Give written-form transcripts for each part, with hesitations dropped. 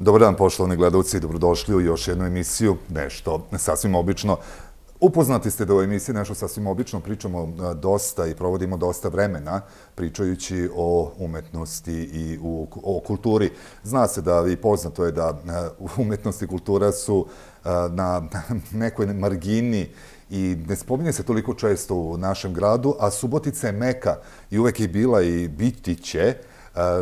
Dobar dan, poštovani gledalci, dobrodošli u još jednu emisiju, nešto sasvim obično. Upoznati ste da u emisiji Nešto sasvim obično pričamo dosta i provodimo dosta vremena pričajući o umetnosti i o kulturi. Zna se da i poznato je da umetnost i kultura su na nekoj margini i ne spominje se toliko često u našem gradu, a Subotica je meka i uvek je bila i biti će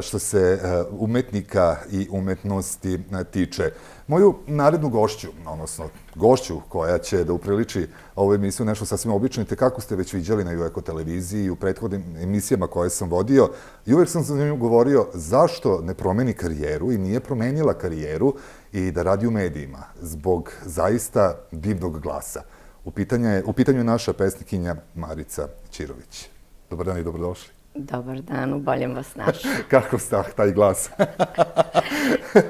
što se umetnika i umetnosti tiče. Moju narednu gošću, odnosno gošću koja će da upriliči ovu emisiju Nešto sasvim obično, i kako ste već viđali na Eko televiziji i u prethodnim emisijama koje sam vodio, i uvek sam sa njom govorio zašto ne promeni karijeru i nije promenila karijeru i da radi u medijima, zbog zaista divnog glasa. U pitanju je naša pesnikinja Marica Ćirović. Dobar dan i dobrodošli. Dobar dan, boljem vas našao. Kako ste, taj glas?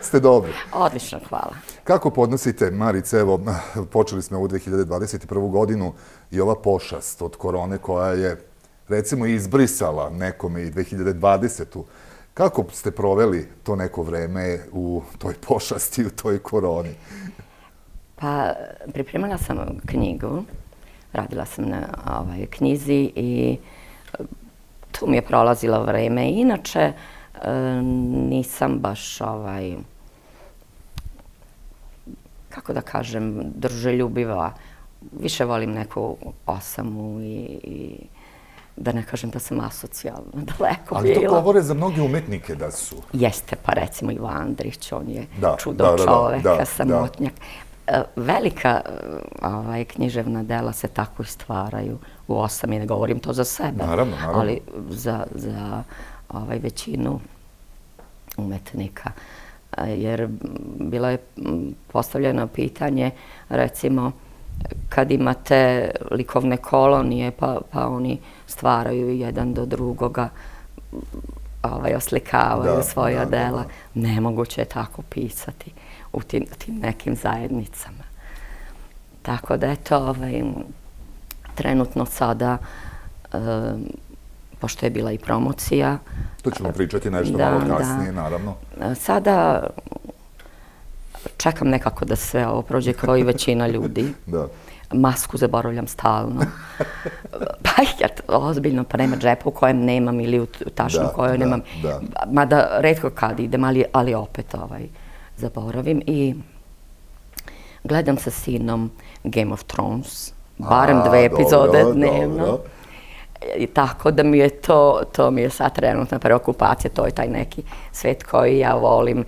Ste dobri? Odlično, hvala. Kako podnosite, Marice, evo, počeli smo ovu 2021. godinu i ova pošast od korone koja je, recimo, izbrisala nekome i 2020. Kako ste proveli to neko vreme u toj pošasti, u toj koroni? Pa, pripremala sam knjigu, radila sam na knjizi i tu mi je prolazilo vreme. Inače, nisam baš, kako da kažem, druželjubiva. Više volim neku osamu i da ne kažem da sam asocijalna, daleko bila. Ali to govore za mnoge umetnike da su. Jeste, pa recimo Ivo Andrić, on je čudo čoveka, samotnjak. Velika književna dela se tako i stvaraju u osami, ne govorim to za sebe, ali za većinu umetnika. Jer bilo je postavljeno pitanje, recimo, kad imate likovne kolonije, pa oni stvaraju jedan do drugoga, oslikavaju svoja dela. Nemoguće je tako pisati u tim nekim zajednicama. Tako da, eto, trenutno sada, pošto je bila i promocija... To ćemo pričati nešto malo kasnije, naravno. Sada čekam nekako da sve ovo prođe kao i većina ljudi. Masku zaboravljam stalno. Pa ozbiljno, pa nema džepa u kojem nemam ili u tašnu u kojoj nemam. Mada retko kad idem, ali opet zaboravim. I gledam sa sinom Game of Thrones, barem 2 epizode dnevno. Tako da mi je to mi je sad trenutna preokupacija, to je taj neki svet koji ja volim,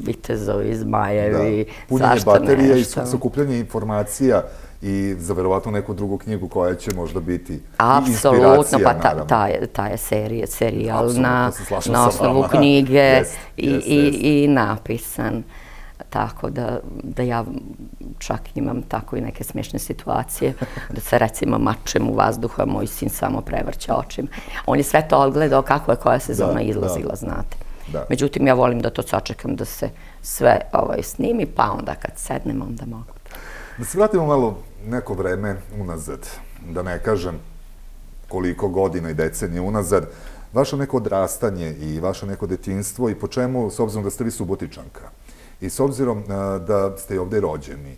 vitezovi, zmajevi, punjenje baterije i sakupljanje informacija i za verovatno neku drugu knjigu koja će možda biti inspiracija, naravno. Apsolutno, pa ta je serijal na osnovu knjige i napisan. Tako da ja čak imam tako i neke smiješne situacije, da se recimo mačem u vazduhu, a moj sin samo prevrće očima. On je sve to odgledao kako je koja sezona izlazila, znate. Međutim, ja volim da to sačekam da se sve snimi, pa onda kad sednem, onda mogu. Da se vratimo malo neko vreme unazad, da ne kažem koliko godina i decenije unazad, vaše neko odrastanje i vaše neko detinjstvo i po čemu, s obzirom da ste vi Subotičanka, i s obzirom da ste i ovde rođeni,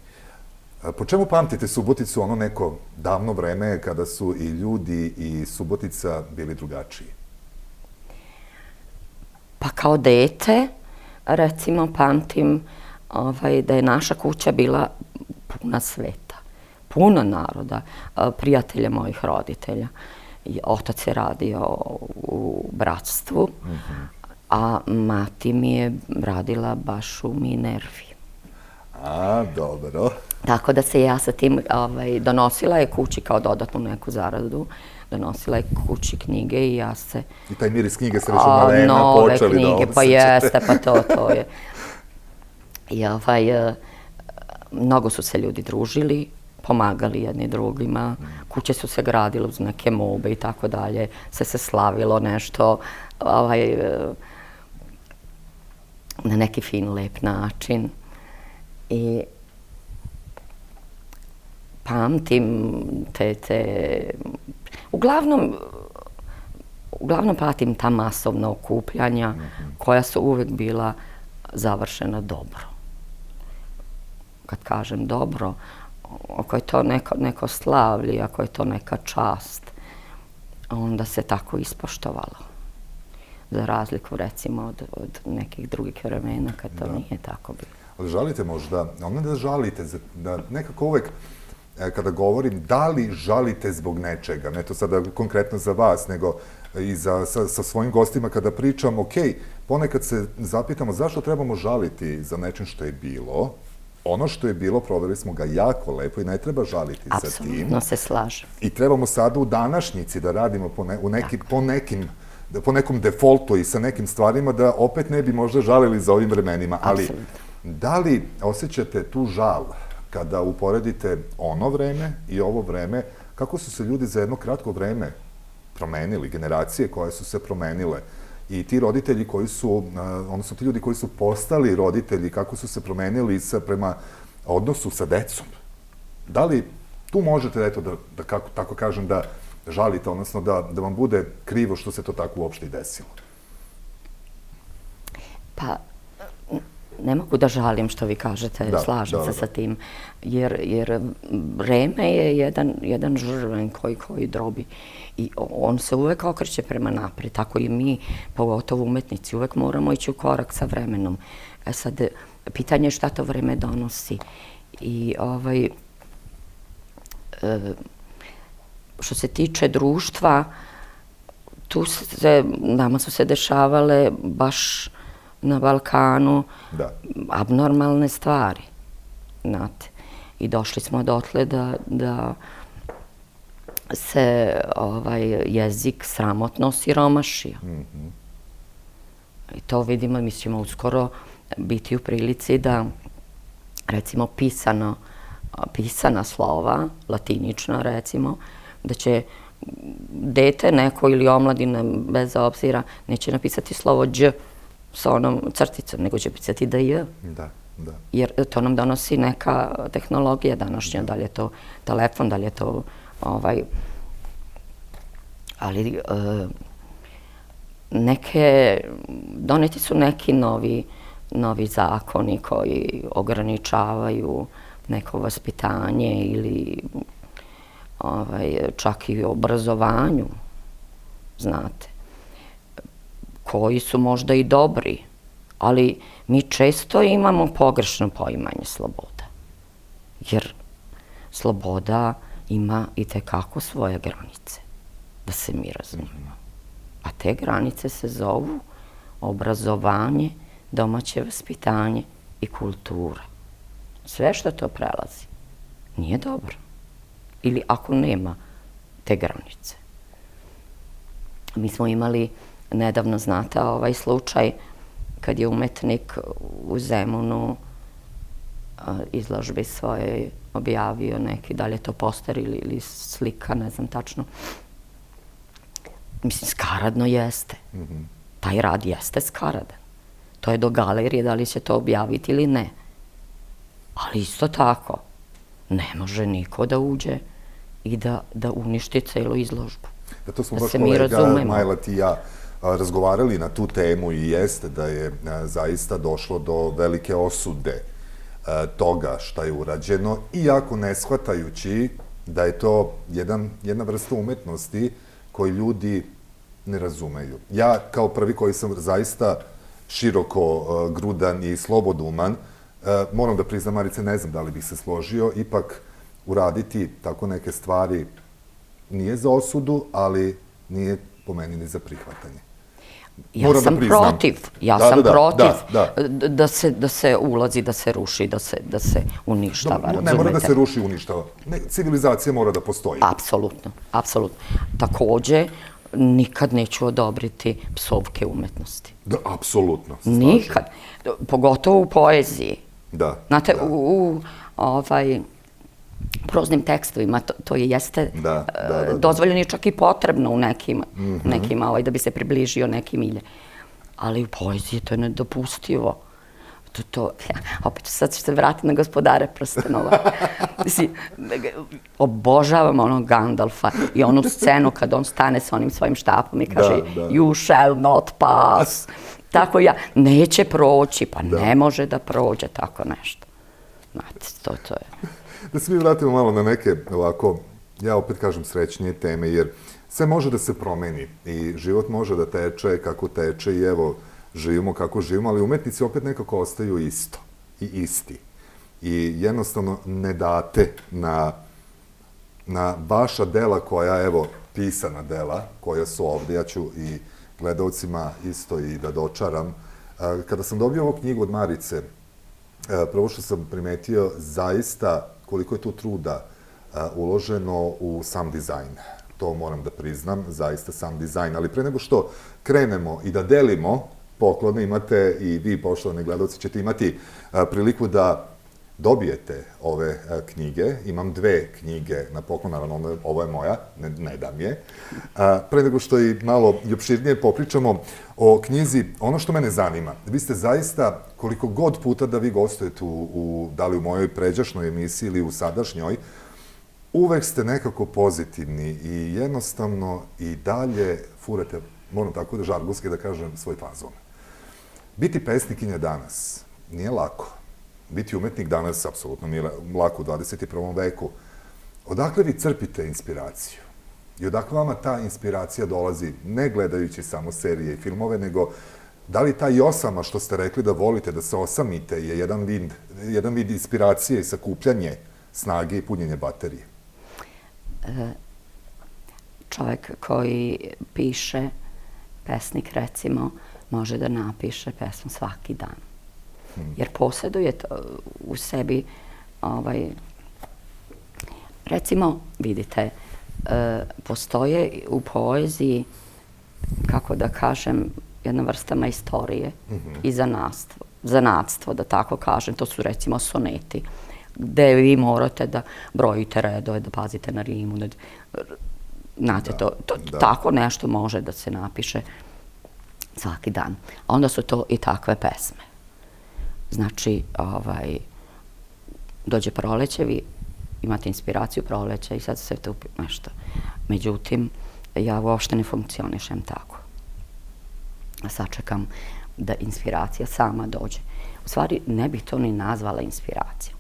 po čemu pamtite Suboticu ono neko davno vreme kada su i ljudi i Subotica bili drugačiji? Pa kao dete, recimo, pamtim da je naša kuća bila puna sveta, puno naroda, prijatelja mojih roditelja. Otac je radio u bratstvu, a mati mi je radila baš u Minervi. A, dobro. Tako da se ja sa tim donosila je kući kao dodatnu neku zaradu, donosila je kući knjige i ja se... I taj miris knjige ste već od malena počeli da osjećate. Nove knjige, pa jeste, pa to je. I mnogo su se ljudi družili, pomagali jedni drugima, kuće su se gradile uz neke mobe i tako dalje, se slavilo nešto, na neki fin, lep način. I pamtim uglavnom pamtim ta masovna okupljanja koja su uvek bila završena dobro. Kad kažem dobro, ako je to neko slavlje, ako je to neka čast, onda se tako ispoštovalo. Za razliku, recimo, od nekih drugih vremena, kad to nije tako bilo. Ali žalite možda, ono da žalite, da nekako uvek, kada govorim, da li žalite zbog nečega, ne to sada konkretno za vas, nego i sa svojim gostima kada pričam, ok, ponekad se zapitamo zašto trebamo žaliti za nečim što je bilo. Ono što je bilo, proveli smo ga jako lepo i ne treba žaliti za tim. Apsolutno se slažem. I trebamo sada u današnjici da radimo po nekom defaultu i sa nekim stvarima da opet ne bi možda žalili za ovim vremenima. Ali da li osjećate tu žal kada uporedite ono vreme i ovo vreme, kako su se ljudi za jedno kratko vreme promenili, generacije koje su se promenile i ti roditelji koji su, odnosno ti ljudi koji su postali roditelji, kako su se promenili prema odnosu sa decom? Da li tu možete, eto, da kako tako kažem, da žalite, odnosno da vam bude krivo što se to tako uopšte i desilo? Pa, ne mogu da žalim što vi kažete, slažem se sa tim, jer vreme je jedan žrven koji drobi i on se uvek okreće prema napred, tako i mi, pogotovo umetnici, uvek moramo ići u korak sa vremenom. Sad, pitanje je šta to vreme donosi i što se tiče društva, nama su se dešavale baš na Balkanu abnormalne stvari, znate. I došli smo dotle da se jezik sramotno osiromašio. I to vidimo, mi ćemo uskoro biti u prilici da, recimo, pisana slova, latinična, recimo, da će dete neko ili omladina, bez obzira, neće napisati slovo đ sa onom crticom, nego će pisati da j. Jer to nam donosi neka tehnologija današnja, da li je to telefon, da li je to ali doneti su neki novi zakoni koji ograničavaju neko vaspitanje ili čak i obrazovanju, znate, koji su možda i dobri, ali mi često imamo pogrešno poimanje sloboda. Jer sloboda ima i tekako svoje granice, da se mi razumemo. A te granice se zovu obrazovanje, domaće vaspitanje i kultura. Sve što to prelazi nije dobro. Ili ako nema te granice. Mi smo imali nedavno, znate, slučaj kad je umetnik u Zemunu izložbi svoje objavio neki, da li je to poster ili slika, ne znam tačno. Mislim, skaradno jeste. Taj rad jeste skaradan. To je do galerije, da li će to objaviti ili ne. Ali isto tako, ne može niko da uđe i da uništi celu izložbu. To smo baš kolega Majlat i ja razgovarali na tu temu i jeste da je zaista došlo do velike osude toga šta je urađeno, iako ne shvatajući da je to jedna vrsta umetnosti koju ljudi ne razumeju. Ja, kao prvi koji sam zaista široko grudan i sloboduman, moram da priznam, Marice, ne znam da li bih se složio, ipak uraditi tako neke stvari nije za osudu, ali nije po meni ni za prihvatanje. Ja sam protiv da se ulazi, da se ruši, da se uništava, razumete? Ne mora da se ruši i uništava. Civilizacija mora da postoji. Apsolutno, apsolutno. Takođe, nikad neću odobriti psovke umetnosti. Da, apsolutno. Nikad. Pogotovo u poeziji. Da. Znate, u proznim tekstovima to jeste dozvoljeno i čak i potrebno u nekima da bi se približio neki milje. Ali u poeziji to je nedopustivo. Opet sad ću se vratiti na Gospodare prstenova. Obožavam onog Gandalfa i onu scenu kad on stane sa onim svojim štapom i kaže You shall not pass. Tako ja, neće proći, pa ne može da prođe, tako nešto. Znate, to je. Da se mi vratimo malo na neke ovako, ja opet kažem srećnije teme, jer sve može da se promeni i život može da teče kako teče i evo, živimo kako živimo, ali umetnici opet nekako ostaju isto i isti. I jednostavno ne date na vaša dela koja, evo, pisana dela, koja su ovde, ja ću i gledalcima isto i da dočaram. Kada sam dobio ovu knjigu od Marice, prvo što sam primetio zaista koliko je tu truda uloženo u sam dizajn. To moram da priznam, zaista sam dizajn. Ali pre nego što krenemo i da delimo poklone, imate i vi, poštovani gledalci, ćete imati priliku da dobijete ove knjige. Imam 2 knjige na poklon, naravno ovo je moja, ne dam je. Pre nego što i malo opširnije popričamo o knjizi, ono što mene zanima, vi ste zaista, koliko god puta da vi gostujete da li u mojoj pređašnjoj emisiji ili u sadašnjoj, uvek ste nekako pozitivni i jednostavno i dalje furate, moram tako da žargonski da kažem, svoj fazon. Biti pesnikinja danas nije lako. Biti umetnik danas apsolutno nije lako u 21. veku. Odakle vi crpite inspiraciju? I odakle vama ta inspiracija dolazi, ne gledajući samo serije i filmove, nego da li taj osama što ste rekli da volite, da se osamite, je jedan vid inspiracije i sakupljanje snage i punjenje baterije? Čovek koji piše, pesnik recimo, može da napiše pesmu svaki dan. Jer posjeduje u sebi, recimo, vidite, postoje u poeziji, kako da kažem, jedna vrsta majstorije i zanatstvo, da tako kažem, to su recimo soneti, gde vi morate da brojite redove, da pazite na rimu, znate, tako nešto može da se napiše svaki dan. A onda su to i takve pesme. Znači, dođe proleće, vi imate inspiraciju proleća i sad se tu nešto. Međutim, ja uopšte ne funkcionišem tako. Sačekam da inspiracija sama dođe. U stvari, ne bih to ni nazvala inspiracijom.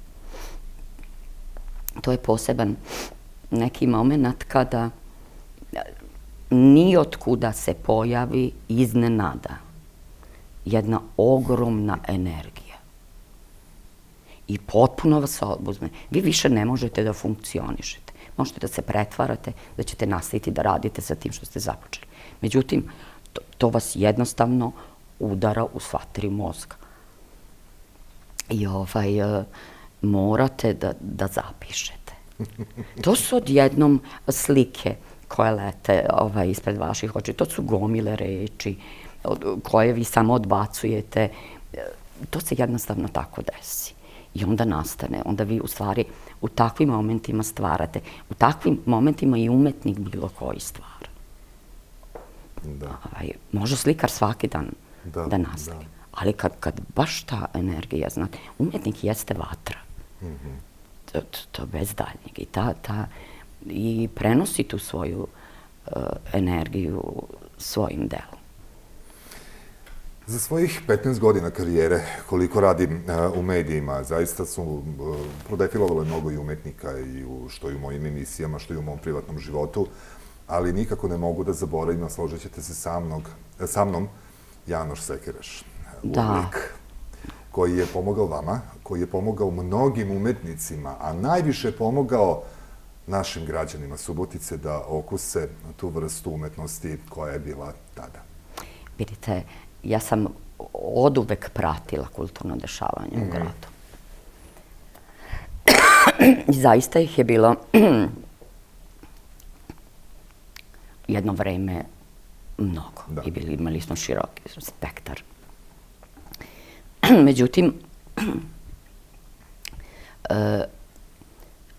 To je poseban neki moment kada nijotkuda se pojavi iznenada jedna ogromna energija. I potpuno vas oduzme. Vi više ne možete da funkcionišete. Možete da se pretvarate, da ćete nastaviti da radite sa tim što ste započeli. Međutim, to vas jednostavno udara u sva 3 mozga. I morate da zapišete. To su odjednom slike koje lete ispred vaših očiju. To su gomile reči koje vi samo odbacujete. To se jednostavno tako desi. I onda nastane, onda vi u stvari u takvim momentima stvarate. U takvim momentima i umetnik bilo koji stvara. Može slikar svaki dan da nastavi. Ali kad baš ta energija, znate, umetnik jeste vatra. To bez daljnjeg. I prenosi tu svoju energiju svojim delom. Za svojih 15 godina karijere, koliko radim u medijima, zaista su prodefilovalo mnogo i umetnika, što i u mojim emisijama, što i u mom privatnom životu, ali nikako ne mogu da zaboravim, složit ćete se sa mnom, Janoš Sekeraš. Uvijek. Koji je pomogao vama, koji je pomogao mnogim umetnicima, a najviše je pomogao našim građanima Subotice da okuse tu vrstu umetnosti koja je bila tada. Vidite, ja sam oduvek pratila kulturno dešavanje u gradu. I zaista ih je bilo jedno vreme mnogo. I imali smo široki spektar. Međutim,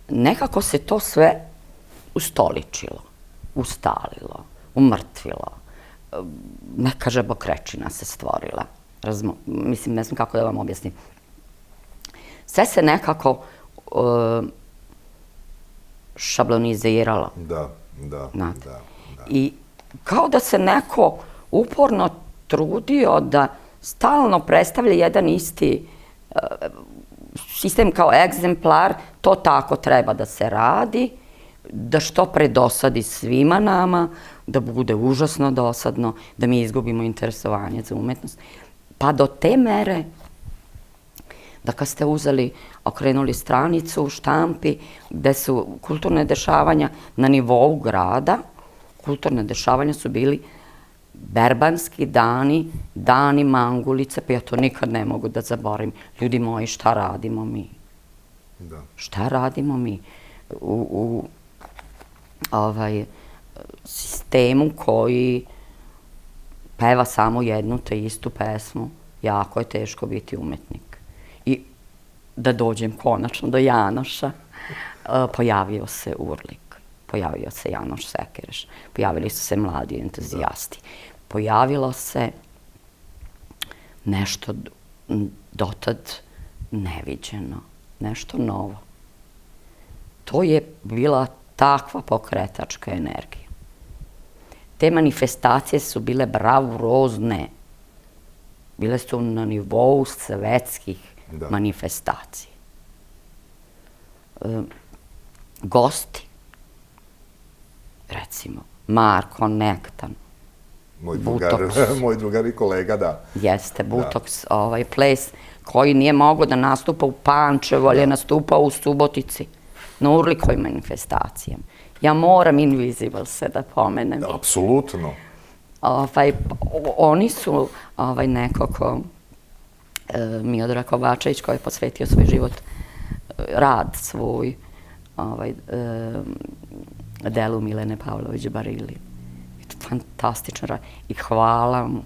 nekako se to sve ustoličilo, ustalilo, umrtvilo. Neka žabokrečina se stvorila. Mislim, ne znam kako da vam objasnim. Sve se nekako šabloniziralo. Da. I kao da se neko uporno trudio da stalno predstavlja jedan isti sistem kao egzemplar, to tako treba da se radi, da što pre dosadi svima nama, da bude užasno dosadno, da mi izgubimo interesovanje za umetnost. Pa do te mere da kad ste okrenuli stranicu u štampi gde su kulturne dešavanja na nivou grada, kulturne dešavanja su bili berbanski dani, dani Mangulice, pa ja to nikad ne mogu da zaboravim. Ljudi moji, šta radimo mi? Šta radimo mi u sistemu koji peva samo jednu te istu pesmu? Jako je teško biti umetnik. I da dođem konačno do Janoša, pojavio se Urlik, pojavio se Janoš Sekereš, pojavili su se mladi entuzijasti. Pojavilo se nešto dotad neviđeno, nešto novo. To je bila takva pokretačka energija. Te manifestacije su bile bravurozne. Bile su na nivou svetskih manifestacija. Gosti, recimo, Marko Nektan, moj drugar i kolega, da. Jeste, Butoks, ples koji nije mogao da nastupa u Pančevu, ali je nastupao u Subotici, na Urlikovim manifestacijama. Ja moram Invisible da pomenem. Apsolutno. Oni su nekako, Miodrag Kovačević koji je posvetio svoj život, rad svoj, delu Milene Pavlović Barili. Fantastičan rad i hvala mu.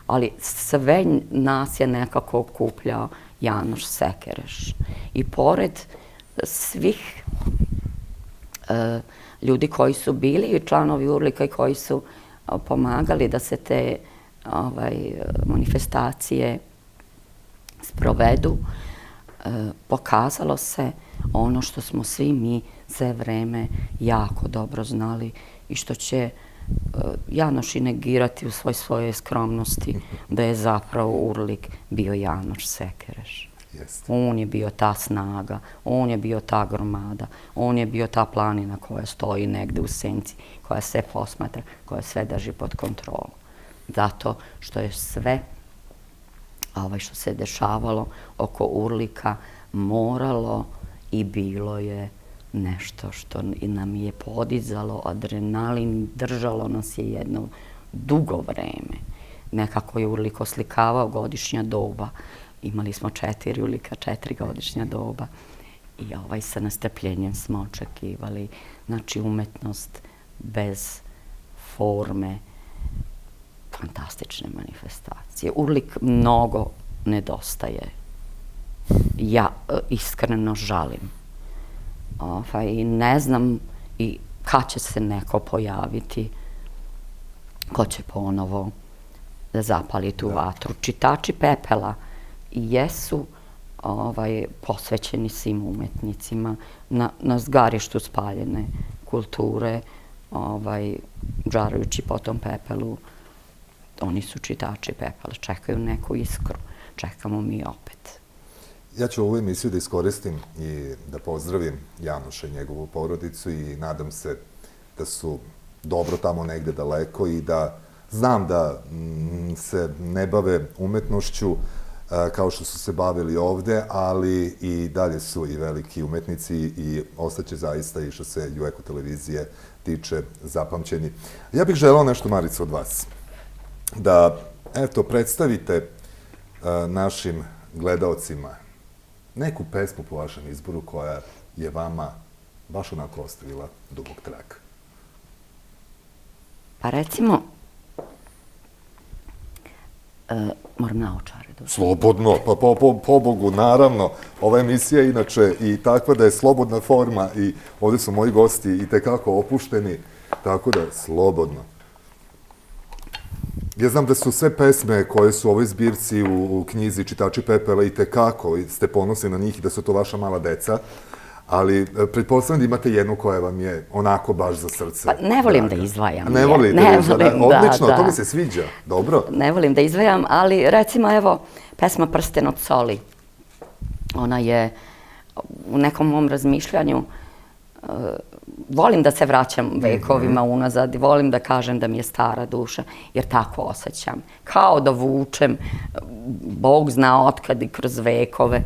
Ali sve nas je nekako okupljao Janoš Sekereš. I pored svih ljudi koji su bili članovi Urlika i koji su pomagali da se te manifestacije sprovedu, pokazalo se ono što smo svi mi sve vreme jako dobro znali i što će Janoš i negirati u svojoj skromnosti, da je zapravo Urlik bio Janoš Sekereš. On je bio ta snaga, on je bio ta gromada, on je bio ta planina koja stoji negde u senci, koja sve posmatra, koja sve drži pod kontrolom. Zato što je sve što se dešavalo oko Urlika moralo i bilo je nešto što nam je podizalo adrenalin, držalo nas je jedno dugo vreme. Nekako je Urlik oslikavao godišnja doba. Imali smo 4 Urlika, 4 godišnja doba i sa nestrpljenjem smo očekivali. Znači, umetnost bez forme, fantastične manifestacije. Urlik mnogo nedostaje. Ja iskreno žalim. I ne znam i kad će se neko pojaviti ko će ponovo da zapali tu vatru. Čitači pepela jesu posvećeni svim umetnicima na zgarištu spaljene kulture, žarujući po tom pepelu. Oni su čitači pepela, čekaju neku iskru, čekamo mi opet. Ja ću ovu emisiju da iskoristim i da pozdravim Janoša i njegovu porodicu i nadam se da su dobro tamo negde daleko i da znam da se ne bave umetnošću kao što su se bavili ovde, ali i dalje su i veliki umetnici i ostaće zaista i što se Eko televizije tiče zapamćeni. Ja bih želeo nešto, Marica, od vas. Da, eto, predstavite našim gledaocima neku pesmu po vašem izboru koja je vama baš onako ostavila dubog trag. Pa recimo, moram naočare da... Slobodno, pa po Bogu, naravno. Ova emisija je inače i takva da je slobodna forma i ovde su moji gosti i tekako opušteni, tako da slobodno. Ja znam da su sve pesme koje su u ovoj zbirci u knjizi Čitači pepela i tekako ste ponosni na njih i da su to vaša mala deca, Ali pretpostavljam da imate jednu koja vam je onako baš za srce. Pa ne volim da izdvajam. Ne volite da izdvajam? Odlično, to mi se sviđa. Dobro. Ne volim da izdvajam, ali recimo evo pesma Prsten od soli. Ona je u nekom mom razmišljanju, volim da se vraćam vekovima unazad i volim da kažem da mi je stara duša, jer tako osjećam. Kao da vučem, Bog zna otkad i kroz vekove.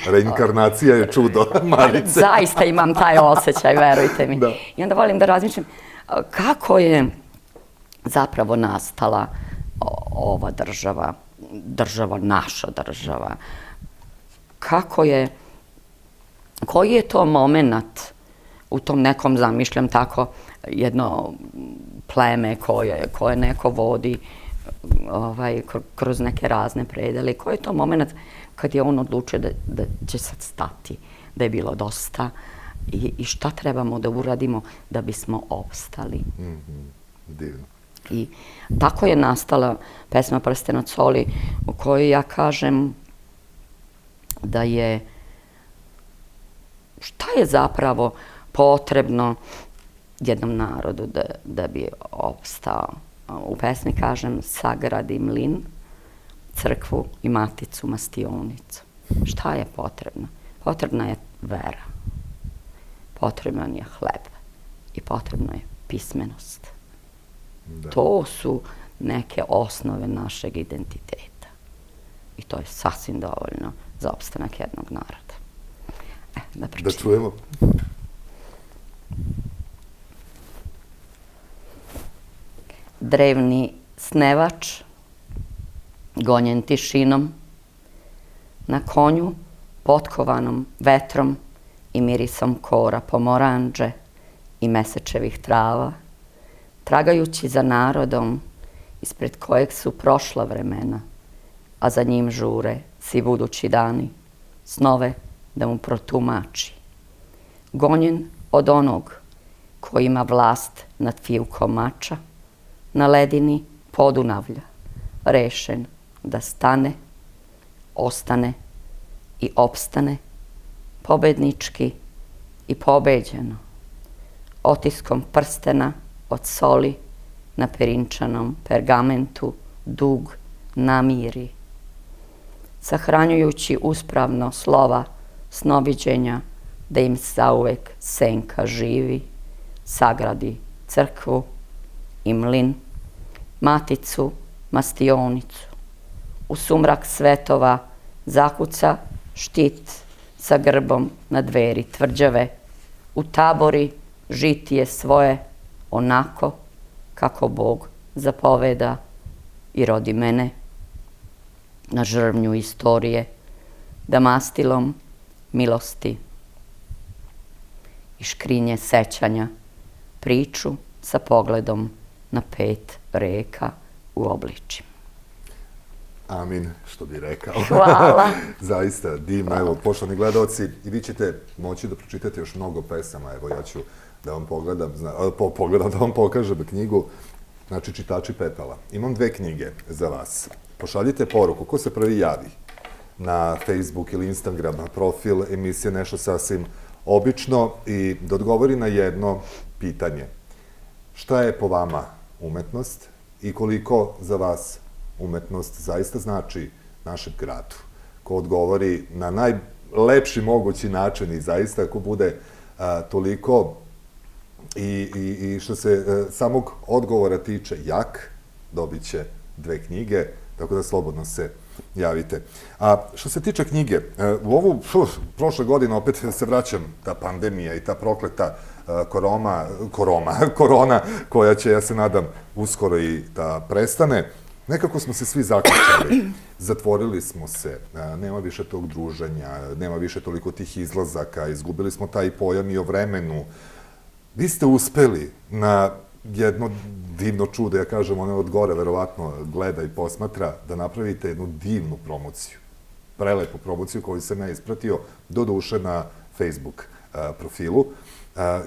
Reinkarnacija je čudo, Marice. Zaista imam taj osjećaj, verujte mi. I onda volim da razmišljam kako je zapravo nastala ova država, naša država. Koji je to moment u tom nekom, zamišljam tako, jedno pleme koje neko vodi kroz neke razne predele. Koji je to moment kad je on odlučio da će sad stati, da je bilo dosta i šta trebamo da uradimo da bismo opstali. Divno. I tako je nastala pesma Prsten od soli, u kojoj ja kažem da je šta je zapravo potrebno jednom narodu da bi opstao. U pesmi kažem sagradi mlin, crkvu i maticu mastionicu. Šta je potrebno? Potrebna je vera, potreban je hleb i potrebna je pismenost. To su neke osnove našeg identiteta. I to je sasvim dovoljno za opstanak jednog naroda. Da čujemo. Drevni snevač, gonjen tišinom, na konju potkovanom vetrom i mirisom kora pomoranđe i mesečevih trava, tragajući za narodom ispred kojeg su prošla vremena, a za njim žure svi budući dani, snove da mu protumači. Gonjen od onog koji ima vlast nad fijukom mača, na ledini Podunavlja, rešen da stane, ostane i opstane, pobednički i pobeđeno, otiskom prstena od soli na perinčanom pergamentu dug namiri, sahranjujući uspravno slova snoviđenja da im zauvek senka živi, sagradi crkvu i mlin, maticu, mastionicu. U sumrak svetova zakuca štit sa grbom na dveri tvrđave, u tabori žitije svoje onako kako Bog zapoveda i rodi mene na žrvnju istorije, da mastilom milosti i škrinje sećanja priču sa pogledom na 5 reka u obličima. Amin, što bi rekao. Hvala. Zaista, divno. Evo, poštovani gledalci, i vi ćete moći da pročitate još mnogo pesama. Evo, ja ću da vam da vam pokažem knjigu, znači Čitači pepela. Imam 2 knjige za vas. Pošaljite poruku, ko se prvi javi na Facebook ili Instagram profil emisije Nešto sasvim obično i da odgovori na jedno pitanje. Šta je po vama umetnost i koliko za vas umetnost zaista znači našem gradu? Ko odgovori na najlepši mogući način i zaista ako bude toliko i što se samog odgovora tiče jak, dobit će 2 knjige, tako da slobodno se javite. A što se tiče knjige, u ovu prošle godine opet se vraćam ta pandemija i ta prokleta korona koja će, ja se nadam, uskoro i da prestane. Nekako smo se svi zaključali, zatvorili smo se, nema više tog druženja, nema više toliko tih izlazaka, izgubili smo taj pojam i o vremenu. Vi ste uspeli na jedno divno čudo, ja kažem, ono od gore verovatno gleda i posmatra, da napravite jednu divnu promociju, prelepu promociju koju sam ja ispratio, do duše na Facebook profilu.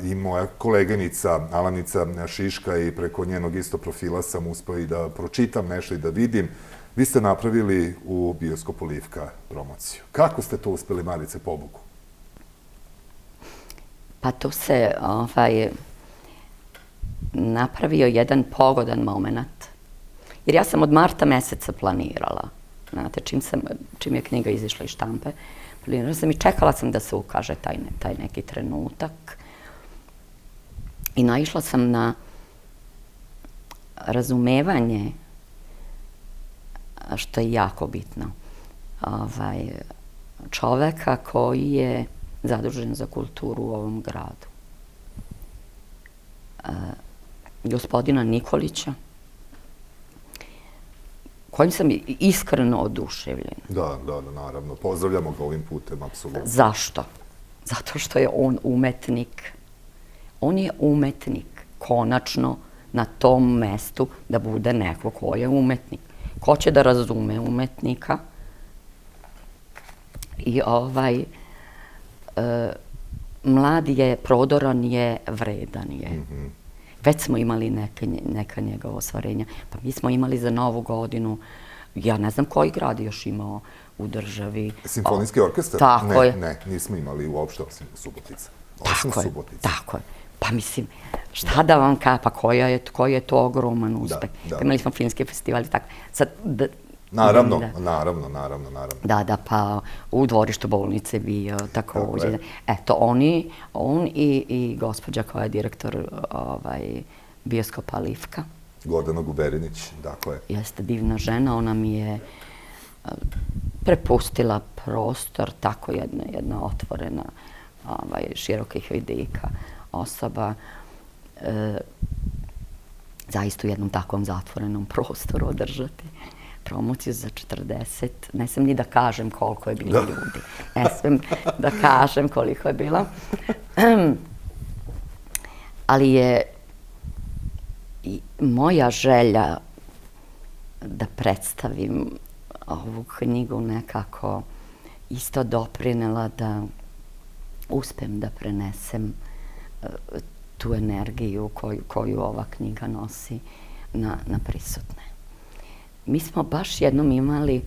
I moja koleganica Alanica Šiška i preko njenog isto profila sam uspeo i da pročitam nešto i da vidim. Vi ste napravili u bioskopu Livka promociju. Kako ste to uspeli, Marice, pobogu? Pa tu se napravio jedan pogodan moment. Jer ja sam od marta meseca planirala. Znate, čim je knjiga izišla iz štampe, planirala sam i čekala sam da se ukaže taj neki trenutak. I naišla sam na razumevanje, što je jako bitno, čoveka koji je zadužen za kulturu u ovom gradu. Gospodina Nikolića, kojim sam iskreno oduševljena. Da, naravno. Pozdravljamo ga ovim putem, apsolutno. Zašto? Zato što je on umetnik. On je umetnik, konačno, na tom mestu da bude neko ko je umetnik. Ko će da razume umetnika? I mlad je, prodoran je, vredan je. Već smo imali neka njegova ostvarenja. Pa mi smo imali za Novu godinu, ja ne znam koji grad još imao u državi. Simfonijski orkestar? Tako je. Ne, nismo imali uopšte osim Subotica. Tako je. Pa mislim, šta da vam kažem, pa koji je to ogroman uspeh. Imali smo filmski festival i tako. Naravno. Da, pa u dvorištu bolnice bio također. Eto, on i gospođa koja je direktor bioskopa Livka. Gordana Guberinić, dakle. Jeste divna žena, ona mi je prepustila prostor, tako jedna otvorena, širokih vidika osoba. Zaista u jednom takvom zatvorenom prostoru održati promociju za 40. Ne smijem ni da kažem koliko je bilo ljudi. Ne smijem da kažem koliko je bilo. Ali je i moja želja da predstavim ovu knjigu nekako isto doprinela da uspem da prenesem tu energiju koju ova knjiga nosi na prisutne. Mi smo baš jednom imali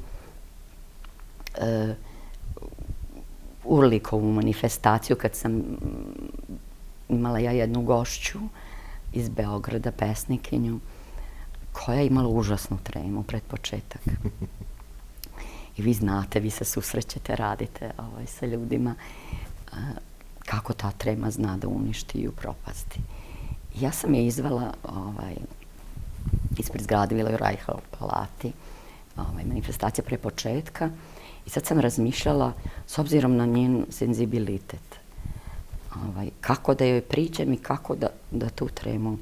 Urlikovu manifestaciju kad sam imala ja jednu gošću iz Beograda, pesnikinju, koja je imala užasnu tremu pred početak. I vi znate, vi se susrećete, radite sa ljudima, kako ta trema zna da uništi i upropasti. Ja sam je izvela ispred zgrade Vila Rajha u Palati, manifestacija pre početka, i sad sam razmišljala, s obzirom na njen senzibilitet, kako da joj priđem i kako da tu tremu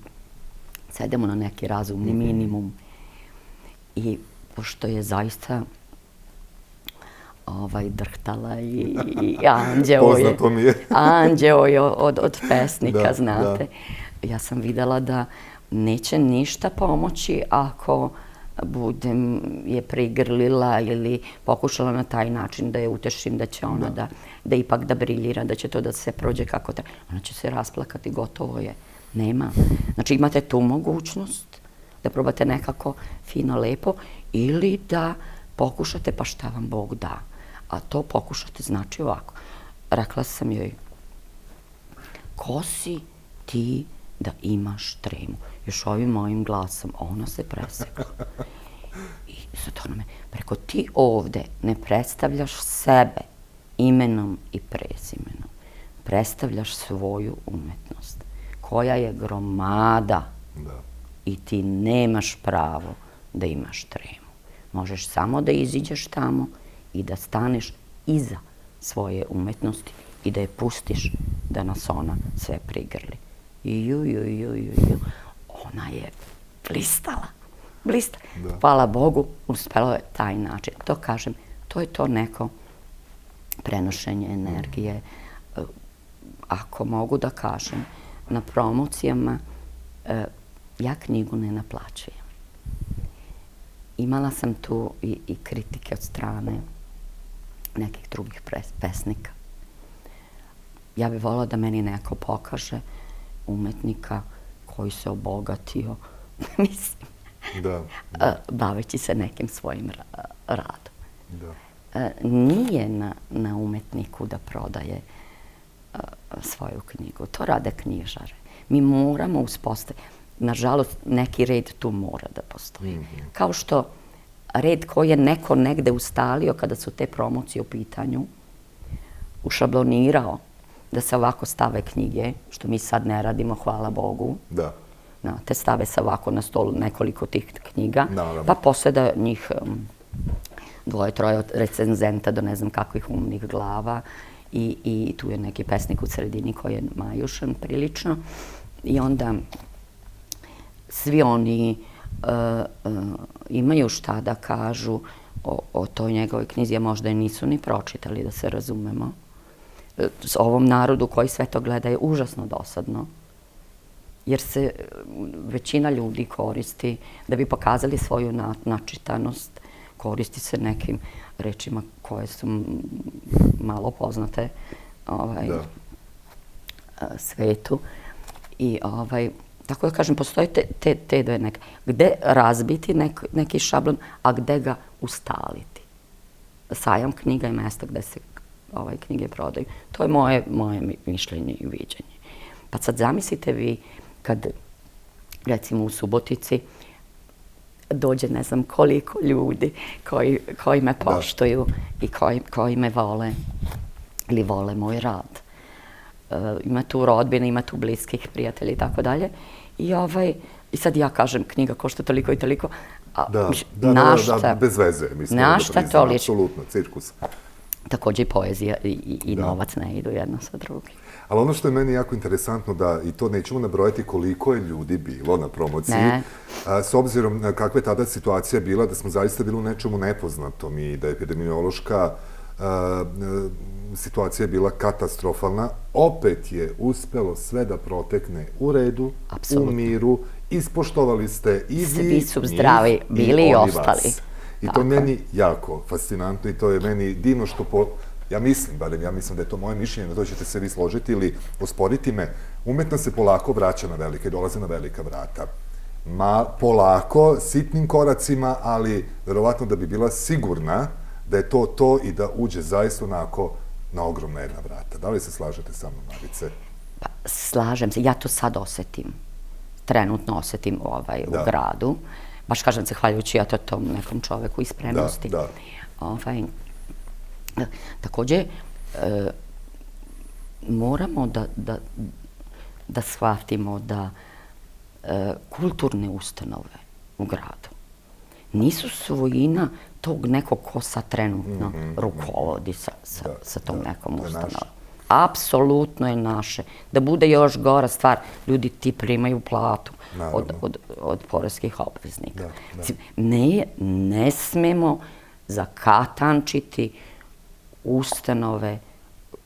sedemo na neki razumni minimum. I pošto je zaista drhtala i anđeo je od pesnika, znate. Ja sam videla da neće ništa pomoći ako budem je prigrlila ili pokušala na taj način da je utešim, da će ona da ipak da briljira, da će to da se prođe kako treba. Ona će se rasplakati, gotovo je. Nema. Znači imate tu mogućnost da probate nekako fino, lepo ili da pokušate pa šta vam Bog da. A to pokušate znači ovako. Rekla sam joj, ko si ti da imaš tremu? Još ovim mojim glasom, ona se presekla. I sad ona me, preko ti ovde ne predstavljaš sebe imenom i prezimenom. Predstavljaš svoju umetnost, koja je gromada i ti nemaš pravo da imaš tremu. Možeš samo da iziđeš tamo i da staneš iza svoje umetnosti i da je pustiš da nas ona sve prigrli. Ona je blistala. Hvala Bogu, uspelo je taj način. To kažem, to je to neko prenošenje energije. Ako mogu da kažem, na promocijama ja knjigu ne naplaćujem. Imala sam tu i kritike od strane nekih drugih pesnika. Ja bih volila da meni neko pokaže umetnika koji se obogatio, mislim, baveći se nekim svojim radom. Nije na umetniku da prodaje svoju knjigu. To rade knjižare. Mi moramo uspostaviti. Nažalost, neki red tu mora da postoji. Kao što red koji je neko negde ustalio kada su te promocije u pitanju, ušablonirao da se ovako stave knjige, što mi sad ne radimo, hvala Bogu. Da. Te stave se ovako na stolu nekoliko tih knjiga, Naravno. pa posle da njih dvoje, troje od recenzenta do ne znam kakvih umnih glava i tu je neki pesnik u sredini koji je majušan prilično i onda svi oni imaju šta da kažu o toj njegovoj knjizi, a možda je nisu ni pročitali, da se razumemo. S ovom narodu koji sve to gleda je užasno dosadno, jer se većina ljudi koristi, da bi pokazali svoju načitanost, koristi se nekim rečima koje su malo poznate svetu. I tako da kažem, postoje te dve neke. Gde razbiti neki šablon, a gde ga ustaliti. Sajam knjiga je mesto gde se knjige prodaju. To je moje mišljenje i viđenje. Pa sad zamislite vi kad, recimo u Subotici, dođe ne znam koliko ljudi koji me poštuju i koji me vole ili vole moj rad. Ima tu rodbine, ima tu bliskih prijatelja i tako dalje. I sad ja kažem, knjiga košta toliko i toliko. Da, bez veze. Na šta to liči? Apsolutno, cirkus. Takođe i poezija i novac ne idu jedno sa drugim. Ali ono što je meni jako interesantno, da i to nećemo nabrojati koliko je ljudi bilo na promociji, s obzirom na kakva je tada situacija bila, da smo zaista bili u nečemu nepoznatom i da je epidemiološka situacija je bila katastrofalna, opet je uspelo sve da protekne u redu, u miru, ispoštovali ste i vi, svi su zdravi bili i ostali. I to je meni jako fascinantno i to je meni divno što, ja mislim da je to moje mišljenje, da to ćete se vi složiti ili osporiti me, umetnost se polako vraća na velike, dolaze na velika vrata. Polako, sitnim koracima, ali verovatno da bi bila sigurna da je to i da uđe zaista onako na ogromna jedna vrata. Da li se slažete sa mnom, Marice? Slažem se, ja to sad osetim. Trenutno osetim u gradu. Baš kažem, zahvaljujući ja tom nekom čoveku i spremnosti. Takođe, moramo da shvatimo da kulturne ustanove u gradu nisu svojina tog nekog ko sad trenutno rukovodi sa tom nekom ustanovom. Apsolutno je naše. Da bude još gora stvar, ljudi ti primaju platu od poreskih obveznika. Ne smemo zakatančiti ustanove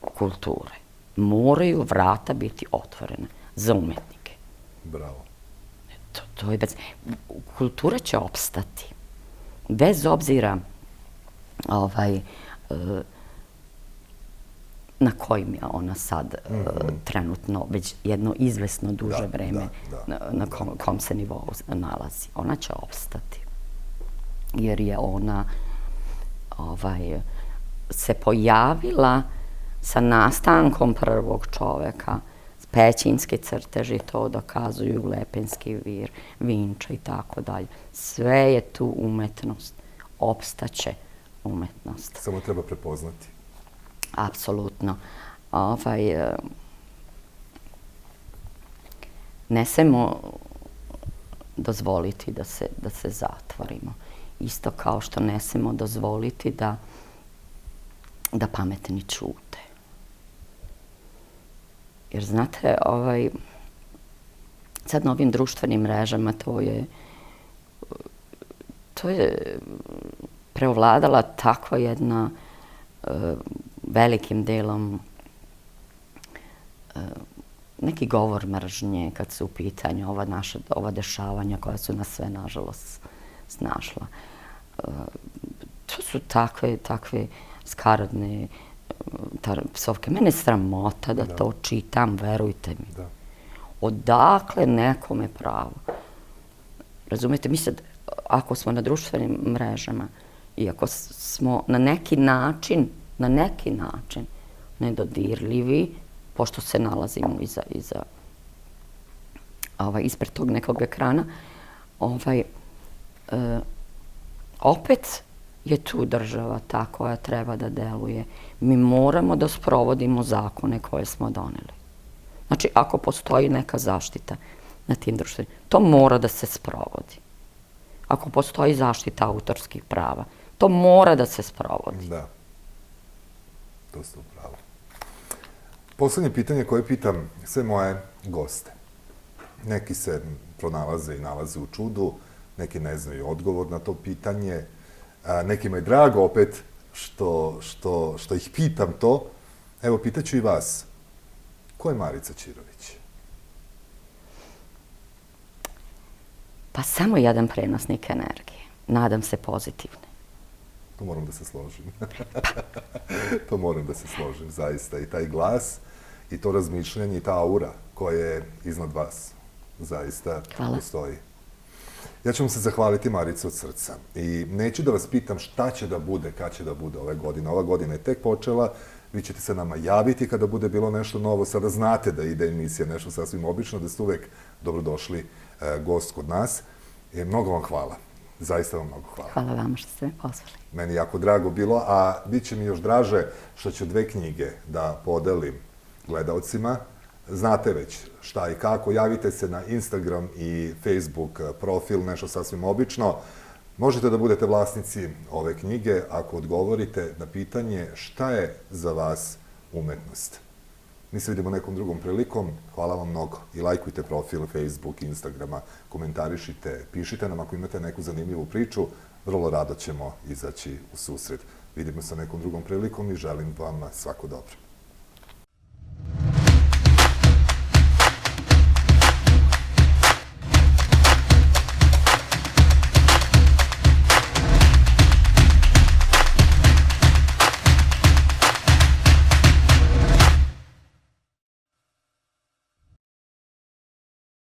kulture. Moraju vrata biti otvorene za umetnike. Bravo. Kultura će opstati. Bez obzira na kojim je ona sad trenutno već jedno izvesno duže vreme na kom se nivou nalazi. Ona će opstati. Jer je ona se pojavila sa nastankom prvog čoveka. Pećinski crteži to dokazuju, Lepenski vir, Vinča i tako dalje. Sve je tu umetnost. Opstaće umetnost. Samo treba prepoznati. Apsolutno. Ne smemo dozvoliti da se zatvorimo. Isto kao što ne smemo dozvoliti da pametni ćute. Jer znate, sad na ovim društvenim mrežama to je preovladala takva jedna velikim delom neki govor mržnje kad su u pitanju ova dešavanja koja su nas sve, nažalost, snašla. To su takve skaradne psovke. Mene je sramota da to čitam, verujte mi. Odakle nekome pravo? Razumete, mi sad, ako smo na društvenim mrežama i ako smo na neki način nedodirljivi pošto se nalazimo ispred tog nekog ekrana, opet je tu država ta koja treba da deluje. Mi moramo da sprovodimo zakone koje smo doneli. Znači, ako postoji neka zaštita na tim društvenim, to mora da se sprovodi. Ako postoji zaštita autorskih prava, to mora da se sprovodi. Da, to ste upravo. Poslednje pitanje koje pitam sve moje goste. Neki se pronalaze i nalaze u čudu, neki ne znaju odgovor na to pitanje, nekima je drago opet što ih pitam to. Evo, pitaću i vas. Ko je Marica Ćirović? Pa samo jedan prenosnik energije. Nadam se pozitivne. To moram da se složim. To moram da se složim, zaista. I taj glas, i to razmišljanje, i ta aura koja je iznad vas, zaista postoji. Ja ću vam se zahvaliti, Marice, od srca. I neću da vas pitam šta će da bude, kad će da bude ove godine. Ova godina je tek počela, vi ćete se nama javiti kada bude bilo nešto novo. Sada znate da ide emisija Nešto sasvim obično, da ste uvek dobrodošli gost kod nas. Mnogo vam hvala. Zaista vam mnogo hvala. Hvala vama što ste me pozvali. Meni jako drago bilo, a bit će mi još draže što ću 2 knjige da podelim gledaocima. Znate već šta i kako. Javite se na Instagram i Facebook profil Nešto sasvim obično. Možete da budete vlasnici ove knjige ako odgovorite na pitanje šta je za vas umetnost. Mi se vidimo nekom drugom prilikom. Hvala vam mnogo. I lajkujte profil Facebook, Instagrama, komentarišite, pišite nam ako imate neku zanimljivu priču. Vrlo rado ćemo izaći u susret. Vidimo se nekom drugom prilikom i želim vam svako dobro.